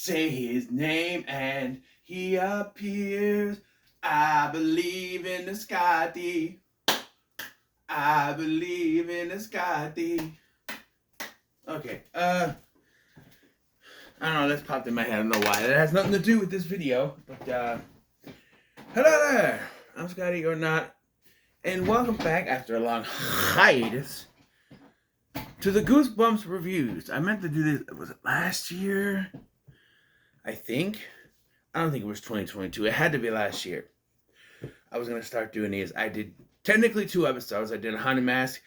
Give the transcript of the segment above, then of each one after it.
Say his name and he appears. I believe in the Scotty. I believe in the Scotty. Okay, I don't know, that popped in my head. I don't know why. That has nothing to do with this video. But, hello there. I'm Scotty or not. And welcome back after a long hiatus to the Goosebumps reviews. I meant to do this, was it last year? I think. I don't think it was 2022. It had to be last year. I was going to start doing these. I did technically 2 episodes. I did a Haunted Mask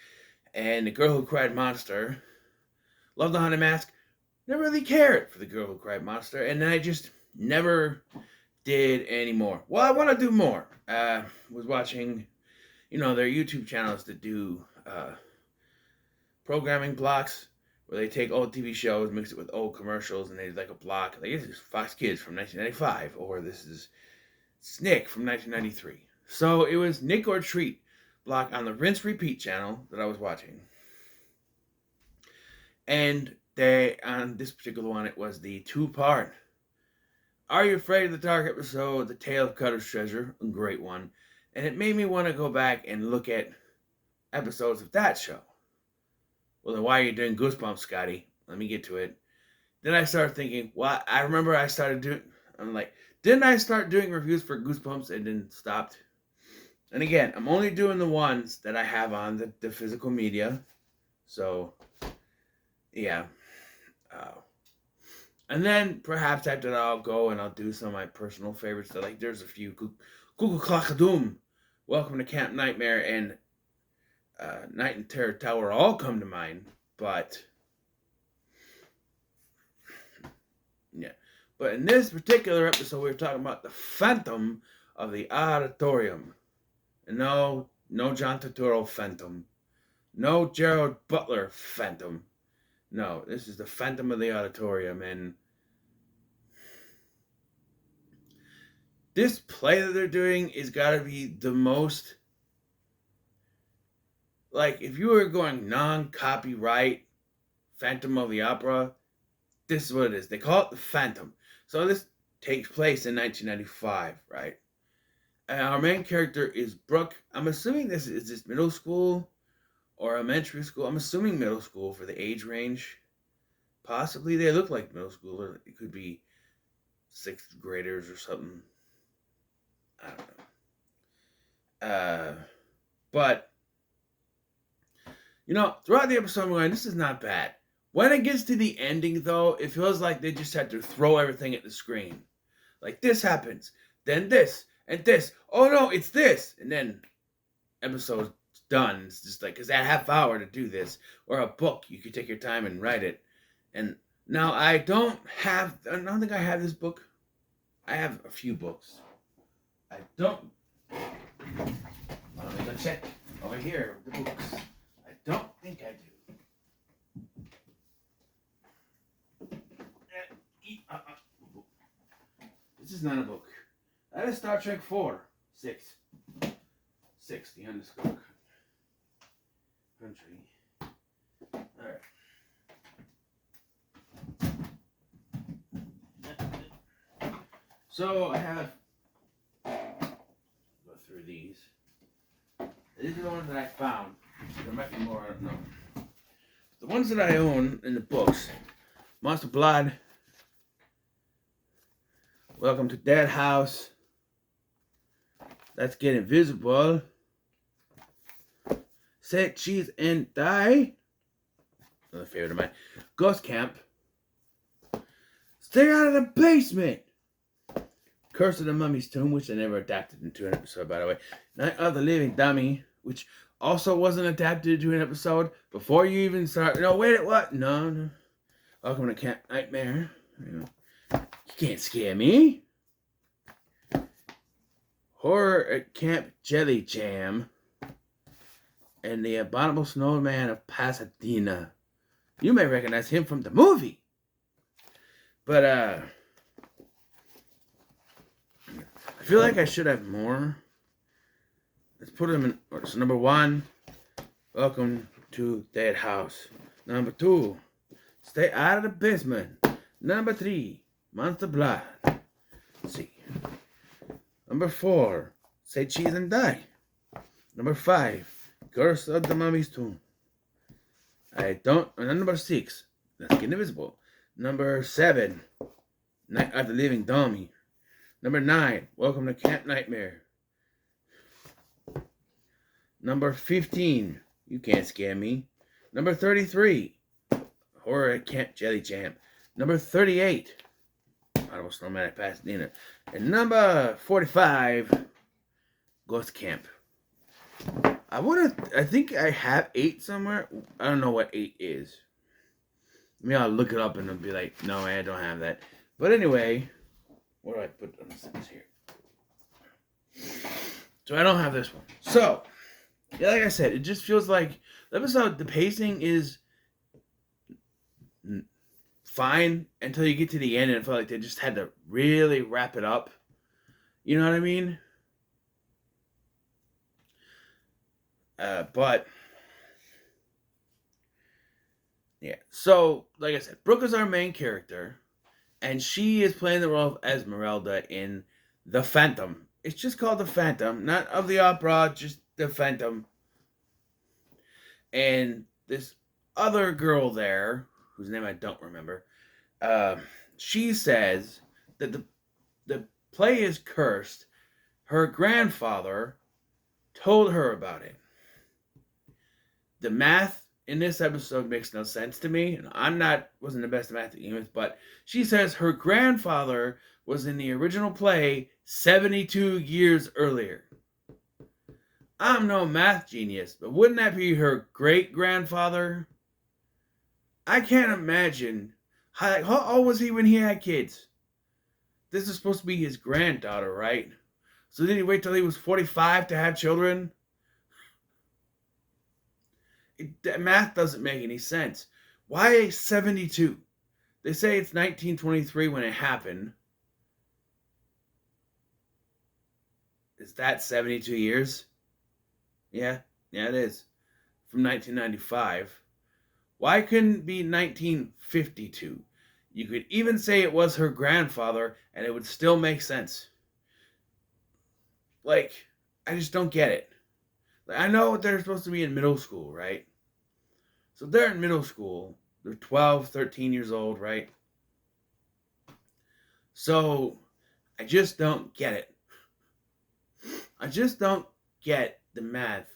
and The Girl Who Cried Monster. Loved the Haunted Mask. Never really cared for The Girl Who Cried Monster. And then I just never did any more. Well, I want to do more. Was watching, their YouTube channels that do programming blocks where they take old TV shows, mix it with old commercials, and they do like a block. Like this is Fox Kids from 1995, or this is Snick from 1993. So it was Nick or Treat block on the Rinse Repeat channel that I was watching. And on this particular one, it was the 2-part Are You Afraid of the Dark episode, The Tale of Cutter's Treasure, a great one. And it made me want to go back and look at episodes of that show. Well, then why are you doing Goosebumps, Scotty? Let me get to it. Then I started thinking, well, I remember didn't I start doing reviews for Goosebumps and then stopped? And again, I'm only doing the ones that I have on the physical media. So, yeah. And then perhaps after that I'll go and I'll do some of my personal favorites. So, like there's a few. Cuckoo Clackadoom, Welcome to Camp Nightmare, and Night in Terror Tower all come to mind, but yeah. But in this particular episode, we were talking about the Phantom of the Auditorium. And no John Turturro Phantom. No Gerald Butler Phantom. No, this is the Phantom of the Auditorium, and this play that they're doing is gotta be the most, like, if you were going non-copyright Phantom of the Opera, this is what it is. They call it the Phantom. So this takes place in 1995, right? And our main character is Brooke. I'm assuming this is middle school or elementary school. I'm assuming middle school for the age range. Possibly they look like middle school, or it could be 6th graders or something. I don't know. But throughout the episode, I'm going, this is not bad. When it gets to the ending, though, it feels like they just had to throw everything at the screen. Like, this happens, then this, and this. Oh, no, it's this. And then episode's done. It's just like, because that half hour to do this. Or a book, you could take your time and write it. And now, I don't think I have this book. I have a few books. I don't. Let me go check over here with the books. I don't think I do. This is not a book. That is Star Trek 4. 6, the underscore country. Alright. So I have go through these. These are the ones that I found. There might be more, I don't know. The ones that I own in the books: Monster Blood, Welcome to Dead House, Let's Get Invisible, Set Cheese and Die, another favorite of mine, Ghost Camp, Stay Out of the Basement, Curse of the Mummy's Tomb, which I never adapted into an episode, by the way, Night of the Living Dummy, which also wasn't adapted into an episode before you even start. No, wait, what? No. Welcome to Camp Nightmare. You can't scare me. Horror at Camp Jelly Jam. And the Abominable Snowman of Pasadena. You may recognize him from the movie. But, I feel like I should have more. Let's put them in order. So, number 1, Welcome to Dead House. Number 2, Stay Out of the Basement. Number 3, Monster Blood. Let's see. Number 4, Say Cheese and Die. Number 5, Curse of the Mummy's Tomb. Number 6, Let's Get Invisible. Number 7, Night of the Living Dummy. Number 9, Welcome to Camp Nightmare. Number 15, You Can't Scare Me. Number 33, Horror at Camp Jelly Jam. Number 38, Audible Snowman at Pasadena. And number 45, Ghost Camp. I think I have 8 somewhere. I don't know what 8 is. Maybe I'll look it up and I'll be like, no, I don't have that. But anyway, what do I put on this here? So I don't have this one. So, yeah, like I said, it just feels like the episode, the pacing is fine until you get to the end and it felt like they just had to really wrap it up. You know what I mean? But yeah, so like I said, Brooke is our main character, and she is playing the role of Esmeralda in The Phantom. It's just called The Phantom, not of the opera, just The Phantom. And this other girl there, whose name I don't remember, she says that the play is cursed. Her grandfather told her about it. The math in this episode makes no sense to me, and wasn't the best at math at humans, but she says her grandfather was in the original play 72 years earlier. I'm no math genius, but wouldn't that be her great-grandfather? I can't imagine. How old was he when he had kids? This is supposed to be his granddaughter, right? So did he wait till he was 45 to have children? That math doesn't make any sense. Why 72? They say it's 1923 when it happened. Is that 72 years? Yeah, it is. From 1995. Why couldn't it be 1952? You could even say it was her grandfather, and it would still make sense. Like, I just don't get it. I know they're supposed to be in middle school, right? So they're in middle school. They're 12, 13 years old, right? So I just don't get it. I just don't get the math.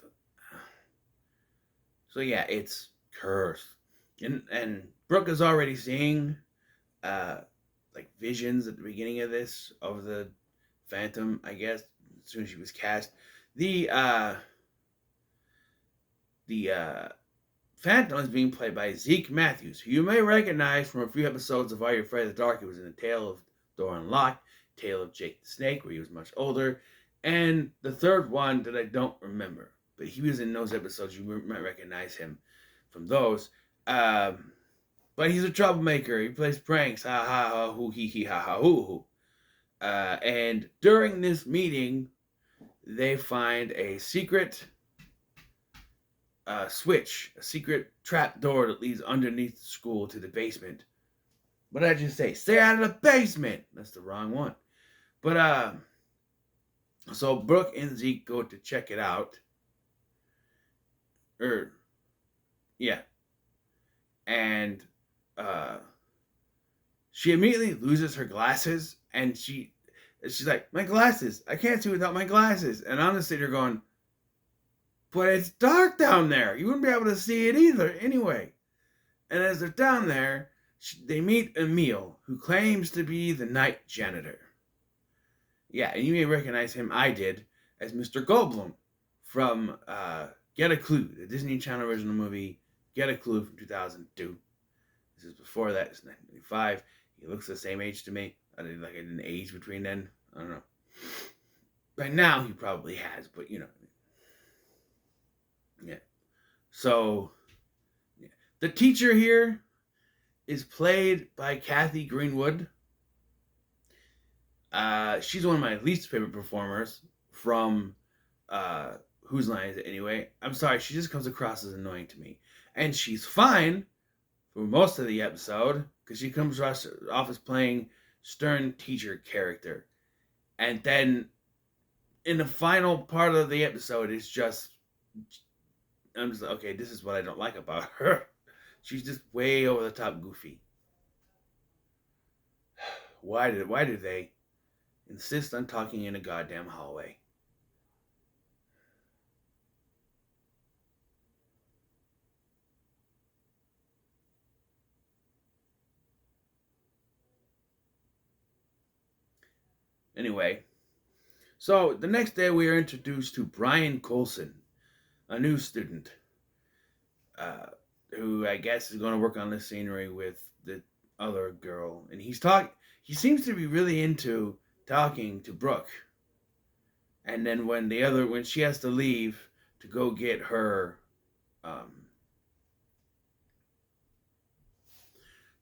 So yeah, it's cursed. And Brooke is already seeing like visions at the beginning of this, of the Phantom, I guess, as soon as she was cast. The Phantom is being played by Zeke Matthews, who you may recognize from a few episodes of Are You Afraid of the Dark? He was in The Tale of Door Unlocked, Tale of Jake the Snake, where he was much older, and the third one that I don't remember. But he was in those episodes. You might recognize him from those. But he's a troublemaker. He plays pranks. Ha ha ha hoo hee hee ha ha hoo hoo. And during this meeting, they find a secret switch, a secret trap door that leads underneath the school to the basement. What did I just say? Stay out of the basement! That's the wrong one. But, so Brooke and Zeke go to check it out. Yeah. And, she immediately loses her glasses, and she's like, my glasses! I can't see without my glasses! And I'm sitting there going, but it's dark down there. You wouldn't be able to see it either anyway. And as they're down there, they meet Emil, who claims to be the night janitor. Yeah, and you may recognize him, I did, as Mr. Goldblum from Get a Clue, the Disney Channel original movie, Get a Clue from 2002. This is before that, it's 1995. He looks the same age to me. I didn't age between then. I don't know. By now, he probably has, but you know. Yeah. So, yeah. The teacher here is played by Kathy Greenwood. She's one of my least favorite performers from Whose Line Is It Anyway? I'm sorry, she just comes across as annoying to me. And she's fine for most of the episode, because she comes off as playing stern teacher character. And then in the final part of the episode, it's just, I'm just like, okay, this is what I don't like about her. She's just way over the top goofy. Why do they insist on talking in a goddamn hallway? Anyway, so the next day we are introduced to Brian Colson, a new student, uh, who I guess is going to work on the scenery with the other girl, and he seems to be really into talking to Brooke. And then when she has to leave to go get her, um,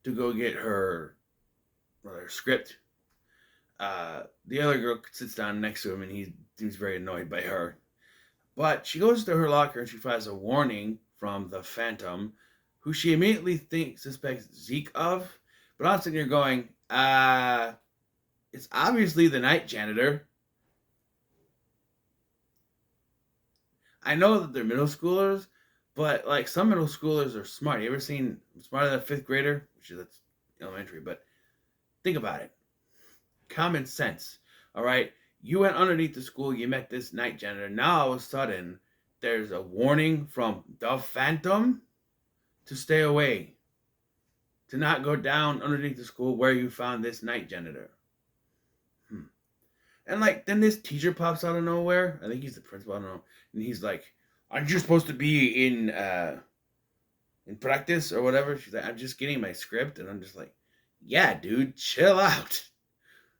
to go get her, well, her script, the other girl sits down next to him, and he seems very annoyed by her. But she goes to her locker and she finds a warning from the Phantom, who she immediately suspects Zeke of. But I'm sitting here going, it's obviously the night janitor. I know that they're middle schoolers, but like some middle schoolers are smart. You ever seen Smarter Than a Fifth Grader? Which is that's elementary, but think about it. Common sense. All right. You went underneath the school, you met this night janitor. Now all of a sudden, there's a warning from the Phantom to stay away, to not go down underneath the school where you found this night janitor. And like, then this teacher pops out of nowhere. I think he's the principal. I don't know. And he's like, "Aren't you supposed to be in practice or whatever?" She's like, "I'm just getting my script," and I'm just like, "Yeah, dude, chill out."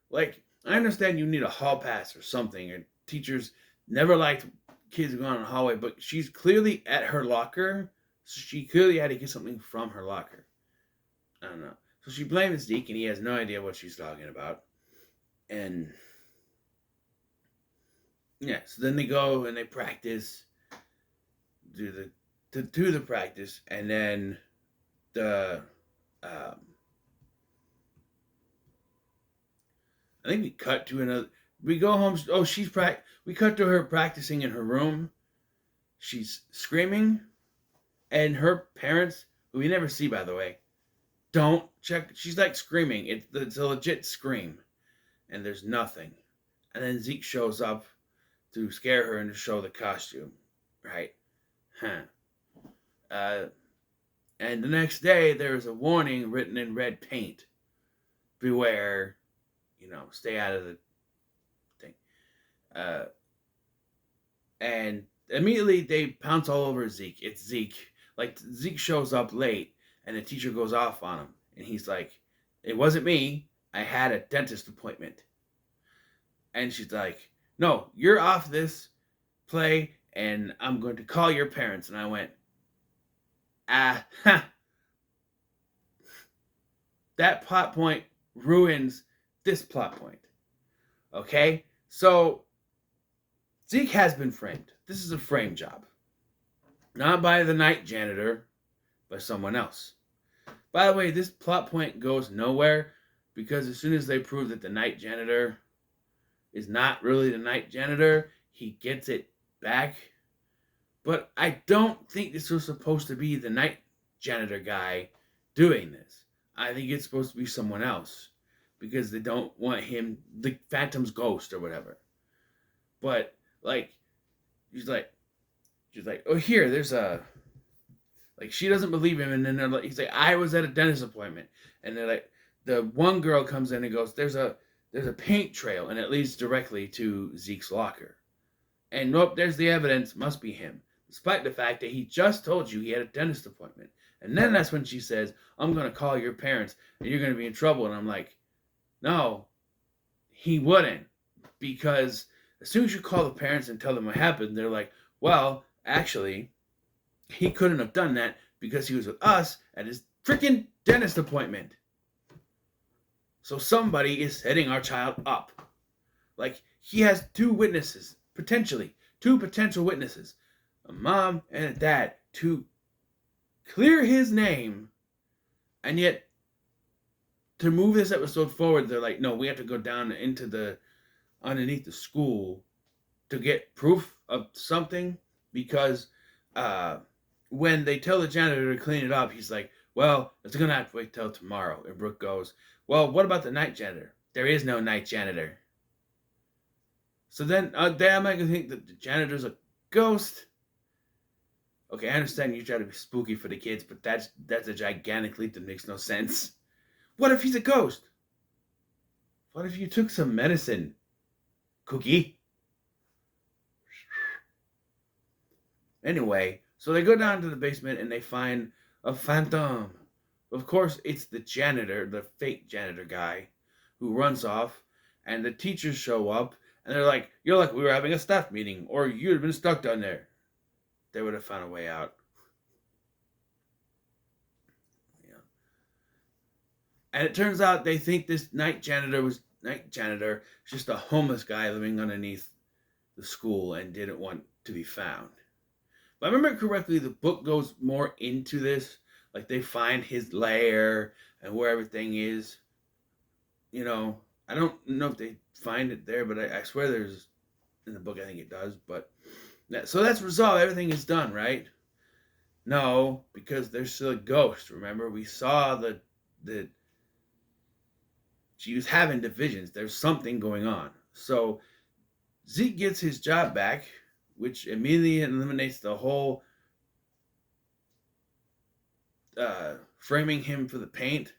Like, I understand you need a hall pass or something, or teachers never liked kids going on the hallway, but she's clearly at her locker, so she clearly had to get something from her locker. I don't know. So she blames Zeke, and he has no idea what she's talking about. And yeah, so then they go and they practice, do the practice, and then the I think we cut to another. We go home. Oh, we cut to her practicing in her room. She's screaming, and her parents, who we never see by the way, don't check. She's like screaming. It's a legit scream, and there's nothing. And then Zeke shows up to scare her and to show the costume, right? Huh. And the next day, there's a warning written in red paint: "Beware, stay out of the thing." And immediately they pounce all over Zeke. It's Zeke. Like, Zeke shows up late, and the teacher goes off on him, and he's like, "It wasn't me. I had a dentist appointment." And she's like, "No, you're off this play, and I'm going to call your parents." And I went, ha. That plot point ruins this plot point. Okay? So, Zeke has been framed. This is a frame job. Not by the night janitor, by someone else. By the way, this plot point goes nowhere, because as soon as they prove that the night janitor is not really the night janitor, he gets it back. But I don't think this was supposed to be the night janitor guy doing this. I think it's supposed to be someone else, because they don't want him, the Phantom's ghost or whatever. But like, she's like, "Oh, here, there's a," like, she doesn't believe him, and then they're like, he's like, "I was at a dentist appointment," and they're like, the one girl comes in and goes, there's a paint trail, and it leads directly to Zeke's locker. And nope, there's the evidence, must be him, despite the fact that he just told you he had a dentist appointment. And then that's when she says, "I'm going to call your parents, and you're going to be in trouble." And I'm like, no, he wouldn't. Because as soon as you call the parents and tell them what happened, they're like, "Well, actually, he couldn't have done that because he was with us at his freaking dentist appointment. So somebody is setting our child up." Like, he has two potential witnesses, a mom and a dad, to clear his name, and yet to move this episode forward, they're like, no, we have to go down underneath the school to get proof of something, because uh, when they tell the janitor to clean it up, he's like, well, it's gonna have to wait till tomorrow. And Brooke goes, well, what about the night janitor? There is no night janitor. So then I'm not gonna think that the janitor's a ghost. Okay, I understand you try to be spooky for the kids, but that's a gigantic leap that makes no sense. What if he's a ghost? What if you took some medicine, Cookie? Anyway, so they go down to the basement and they find a phantom. Of course, it's the janitor, the fake janitor guy, who runs off, and the teachers show up, and they're like, you're like, we were having a staff meeting, or you'd have been stuck down there. They would have found a way out. Yeah. And it turns out they think this night janitor was just a homeless guy living underneath the school and didn't want to be found. If I remember correctly, the book goes more into this. Like, they find his lair and where everything is. You know, I don't know if they find it there, but I swear there's, in the book, I think it does. But so that's resolved. Everything is done, right? No, because there's still a ghost. Remember, we saw the she was having divisions. There's something going on. So Zeke gets his job back, which immediately eliminates the whole framing him for the paint.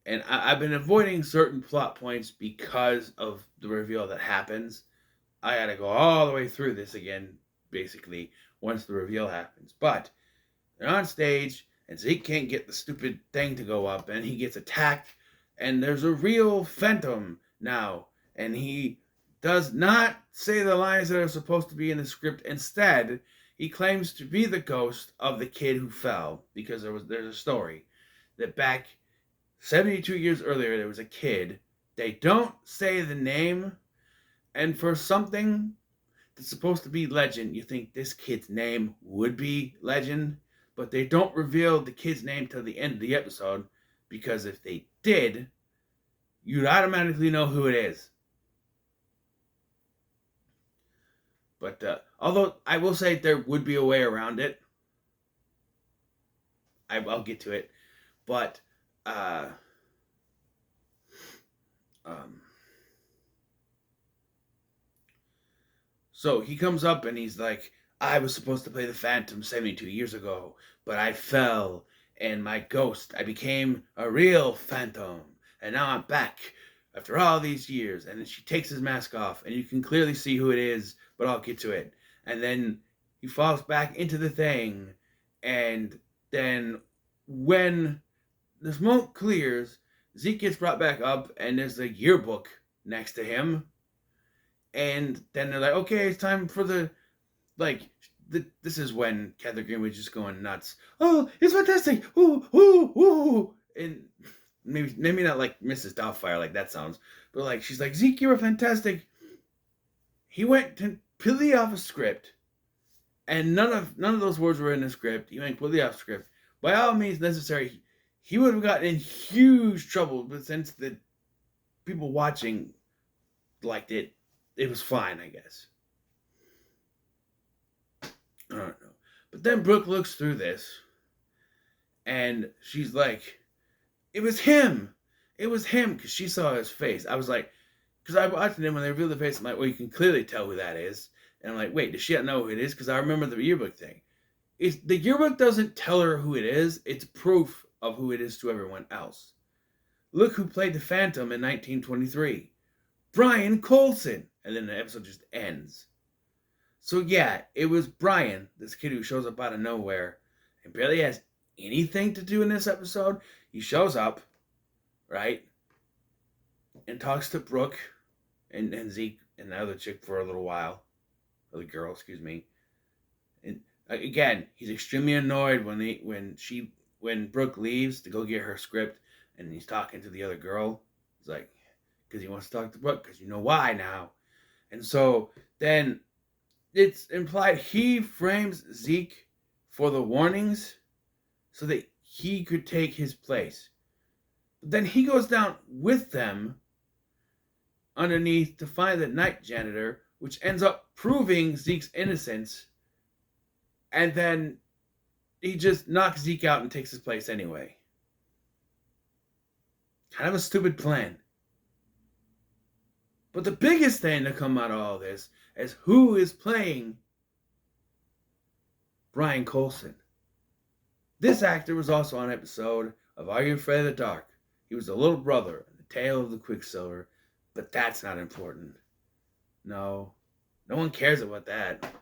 And I've been avoiding certain plot points because of the reveal that happens. I gotta go all the way through this again, basically, once the reveal happens. But they're on stage, and Zeke can't get the stupid thing to go up, and he gets attacked, and there's a real phantom now, and he does not say the lines that are supposed to be in the script. Instead, he claims to be the ghost of the kid who fell, because there's a story that back 72 years earlier, there was a kid. They don't say the name, and for something that's supposed to be legend, you think this kid's name would be legend, but they don't reveal the kid's name till the end of the episode, because if they did, you'd automatically know who it is. But although I will say there would be a way around it, I'll get to it. But so he comes up and he's like, I was supposed to play the Phantom 72 years ago, but I fell, and my ghost, I became a real phantom, and now I'm back after all these years. And then she takes his mask off, and you can clearly see who it is, but I'll get to it. And then he falls back into the thing, and then when the smoke clears, Zeke gets brought back up, and there's a yearbook next to him. And then they're like, okay, it's time for this is when Catherine Greenwood is going nuts. Oh, it's fantastic! Ooh, ooh, ooh! And maybe not like Mrs. Doubtfire, like that sounds, but like she's like, Zeke, you're fantastic. He went completely off a script, and none of those words were in the script. He went completely off script. By all means necessary, he would have gotten in huge trouble, but since the people watching liked it, it was fine, I guess. I don't know. But then Brooke looks through this, and she's like, it was him. It was him, because she saw his face. I was like, because I watched him when they revealed the face, I'm like, well, you can clearly tell who that is. And I'm like, wait, does she not know who it is? Because I remember the yearbook thing. The yearbook doesn't tell her who it is. It's proof of who it is to everyone else. Look who played the Phantom in 1923. Brian Colson. And then the episode just ends. So yeah, it was Brian, this kid who shows up out of nowhere and barely has anything to do in this episode. He shows up, right, and talks to Brooke and Zeke and the other chick for a little while. Or the girl, excuse me. And again, he's extremely annoyed when Brooke leaves to go get her script, and he's talking to the other girl. He's like, because he wants to talk to Brooke, because you know why now. And so then it's implied he frames Zeke for the warnings so that he could take his place. But then he goes down with them underneath to find the night janitor, which ends up proving Zeke's innocence. And then he just knocks Zeke out and takes his place anyway. Kind of a stupid plan. But the biggest thing to come out of all this is who is playing Brian Colson. This actor was also on an episode of Are You Afraid of the Dark? He was the little brother in the Tale of the Quicksilver, but that's not important. No one cares about that.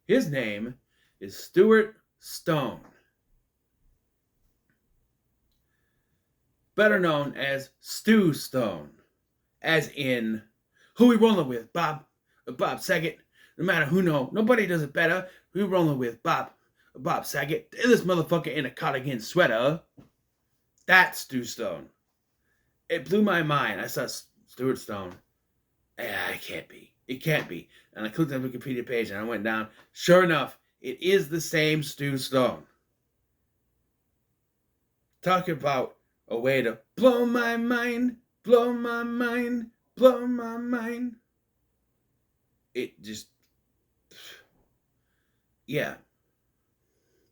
His name is Stuart Stone, better known as Stu Stone, as in, who we rolling with, Bob Saget? No matter who nobody does it better. Who we rolling with, Bob Saget? This motherfucker in a cardigan sweater. That's Stu Stone. It blew my mind. I saw Stuart Stone. It can't be. It can't be. And I clicked on the Wikipedia page and I went down. Sure enough, it is the same Stu Stone. Talk about a way to blow my mind, blow my mind, blow my mind. It just... yeah.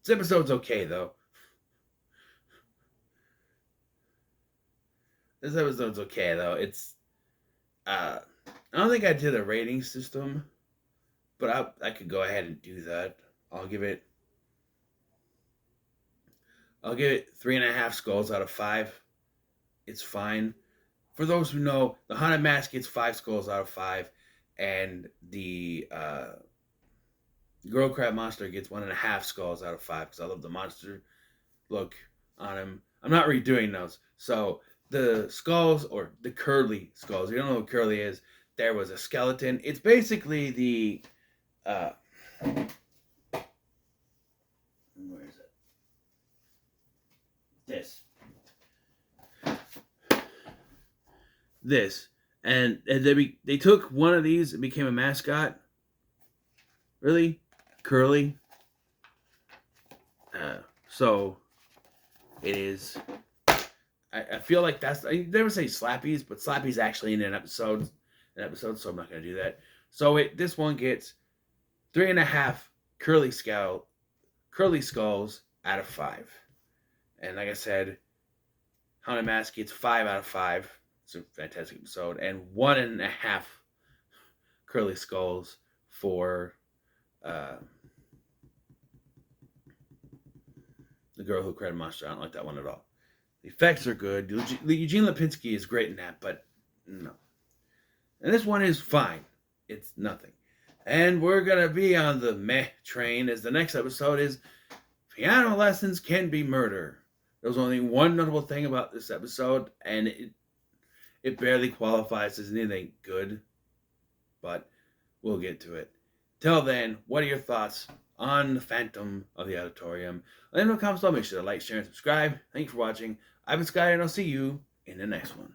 This episode's okay, though. It's... I don't think I did a rating system, but I could go ahead and do that. I'll give it 3.5 skulls out of 5. It's fine. For those who know, the Haunted Mask gets 5 skulls out of 5, and the Girl Crab Monster gets 1.5 skulls out of 5 because I love the monster look on him. I'm not redoing those. So the skulls, or the curly skulls, you don't know what curly is. There was a skeleton. It's basically the where is it? This. And they took one of these and became a mascot. Really? Curly? So it is. I feel like that's... I never say Slappies, but Slappy's actually in an episode, so I'm not going to do that. So this one gets 3.5 curly skulls out of 5. And like I said, Haunted Mask gets 5 out of 5. It's a fantastic episode. And 1.5 curly skulls for The Girl Who Cried Monster. I don't like that one at all. The effects are good. Eugene Lipinski is great in that, but no. And this one is fine. It's nothing. And we're going to be on the meh train, as the next episode is Piano Lessons Can Be Murder. There's only one notable thing about this episode, and it barely qualifies as anything good, but we'll get to it. Till then, what are your thoughts on the Phantom of the Auditorium? Let me know in the comments below. Make sure to like, share, and subscribe. Thank you for watching. I've been Sky, and I'll see you in the next one.